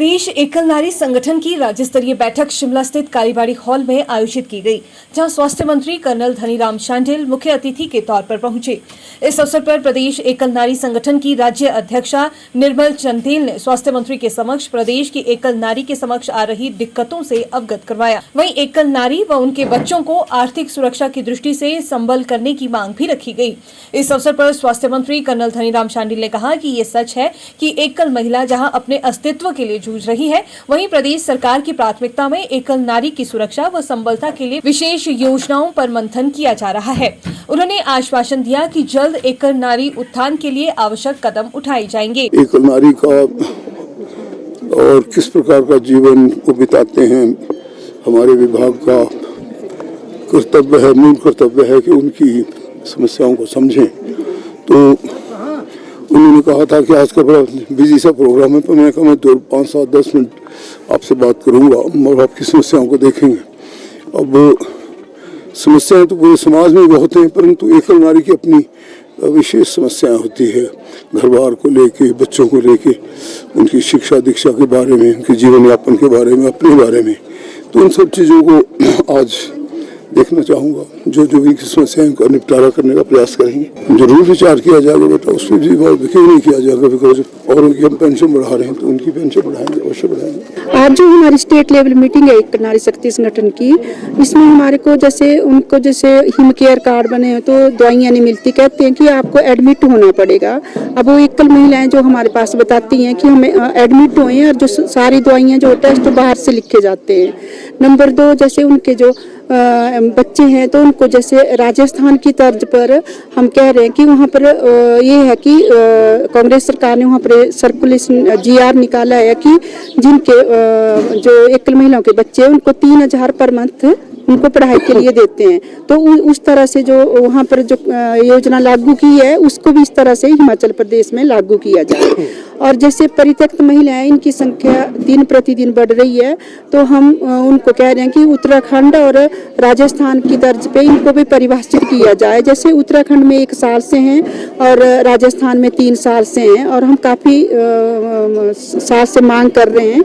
प्रदेश एकल नारी संगठन की राज्य स्तरीय बैठक शिमला स्थित कालीबाड़ी हॉल में आयोजित की गई, जहां स्वास्थ्य मंत्री कर्नल धनीराम शांडिल मुख्य अतिथि के तौर पर पहुंचे। इस अवसर पर प्रदेश एकल नारी संगठन की राज्य अध्यक्षा निर्मल चंदेल ने स्वास्थ्य मंत्री के समक्ष प्रदेश की एकल नारी के समक्ष आ रही दिक्कतों से अवगत करवाया। वहीं एकल नारी व उनके बच्चों को आर्थिक सुरक्षा की दृष्टि से संबल करने की मांग भी रखी गई। इस अवसर पर स्वास्थ्य मंत्री कर्नल धनीराम शांडिल ने कहा कि ये सच है कि एकल महिला जहां अपने अस्तित्व के लिए जूझ रही है, वहीं प्रदेश सरकार की प्राथमिकता में एकल नारी की सुरक्षा व संबलता के लिए विशेष योजनाओं पर मंथन किया जा रहा है। उन्होंने आश्वासन दिया कि जल्द एकल नारी उत्थान के लिए आवश्यक कदम उठाए जाएंगे। एकल नारी का और किस प्रकार का जीवन वो बिताते हैं, हमारे विभाग का कर्तव्य है, मूल कर्तव्य है कि उनकी समस्याओं को समझें। तो उन्होंने कहा था कि आज का बड़ा बिजी सा प्रोग्राम है, पर मैंने कहा मैं 5, 7, 10 मिनट आपसे बात करूंगा और आपकी समस्याओं को देखेंगे। अब समस्याएं तो पूरे समाज में बहुत हैं, परंतु एकल नारी की अपनी विशेष समस्याएं होती है, घर बार को लेके, बच्चों को लेके, उनकी शिक्षा दीक्षा के बारे में, उनके जीवन यापन के बारे में, अपने बारे में। तो उन सब चीज़ों को आज देखना चाहूँगा, जो भी समस्याओं का निपटारा करने का प्रयास करेंगे। जरूर विचार किया जाएगा बेटा, उसमें भी क्यों नहीं किया जाएगा, बिकॉज और उनकी हम पेंशन बढ़ा रहे हैं तो उनकी पेंशन बढ़ाएंगे, अवश्य बढ़ाएंगे। आज जो हमारी स्टेट लेवल मीटिंग है एक नारी शक्ति संगठन की, इसमें हमारे को जैसे हिम केयर कार्ड बने हैं तो दवाइयाँ नहीं मिलती, कहते हैं कि आपको एडमिट होना पड़ेगा। अब वो एकल महिलाएं जो हमारे पास बताती हैं कि हमें एडमिट हुए और जो सारी दवाइयाँ जो टेस्ट तो बाहर से लिखे जाते हैं। नंबर 2, जैसे उनके जो बच्चे हैं तो उनको जैसे राजस्थान की तर्ज पर हम कह रहे हैं कि वहाँ पर ये है कि कांग्रेस सरकार ने वहाँ पर सर्कुलेशन GR निकाला है कि जिनके जो एकल महिलाओं के बच्चे हैं उनको 3,000 पर मंथ उनको पढ़ाई के लिए देते हैं। तो उस तरह से जो वहाँ पर जो योजना लागू की है उसको भी इस तरह से हिमाचल प्रदेश में लागू किया जाए। और जैसे परित्यक्त महिलाएं, इनकी संख्या दिन प्रतिदिन बढ़ रही है, तो हम उनको कह रहे हैं कि उत्तराखंड और राजस्थान की तर्ज पे इनको भी परिभाषित किया जाए। जैसे उत्तराखंड में 1 साल से हैं और राजस्थान में 3 साल से हैं, और हम काफ़ी साल से मांग कर रहे हैं।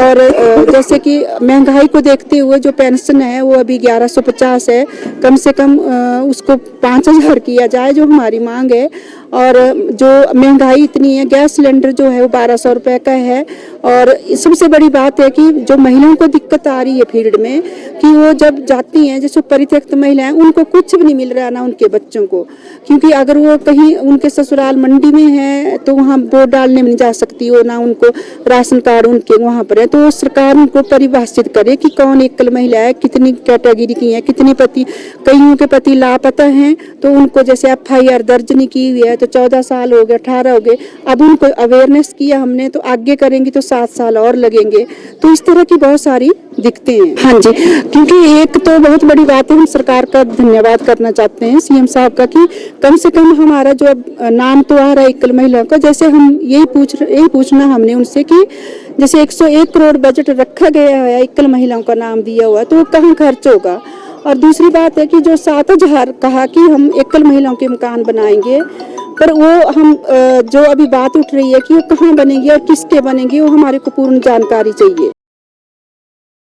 और जैसे कि महंगाई को देखते हुए जो पेंशन है वो अभी 1150 है, कम से कम उसको 5,000 किया जाए, जो हमारी मांग है। और जो महंगाई इतनी है, गैस सिलेंडर जो है वो 1200 रुपये का है। और सबसे बड़ी बात है कि जो महिलाओं को दिक्कत आ रही है फील्ड में, कि वो जब जाती हैं, जैसे परित्यक्त महिलाएं, उनको कुछ भी नहीं मिल रहा, ना उनके बच्चों को, क्योंकि अगर वो कहीं उनके ससुराल मंडी में है तो वहाँ वोट डालने में नहीं जा सकती हो, ना उनको राशन कार्ड उनके वहाँ पर है। तो सरकार उनको परिभाषित करे कि कौन एकल महिला है, कितनी कैटेगरी की है, कितने पति, कईयों के पति लापता हैं तो उनको जैसे FIR दर्ज नहीं की हुई है तो 14 साल हो गए, 18 हो गए। अब उनको अवेयरनेस किया हमने, तो आगे करेंगे तो 7 साल और लगेंगे। तो इस तरह की बहुत सारी दिखते हैं। हाँ जी, क्योंकि एक तो बहुत बड़ी बात है, हम सरकार का धन्यवाद करना चाहते हैं CM साहब का, कि कम से कम हमारा जो नाम तो आ रहा है एकल महिलाओं का। जैसे हम यही पूछना हमने उनसे कि जैसे 101 करोड़ बजट रखा गया है, एकल महिलाओं का नाम दिया हुआ, तो वो कहाँ खर्च होगा। और दूसरी बात है कि जो 7,000 कहा कि हम एकल महिलाओं के मकान बनाएंगे, पर वो हम जो अभी बात उठ रही है कि वो कहाँ बनेंगे और किसके बनेंगे, वो हमारे को पूर्ण जानकारी चाहिए।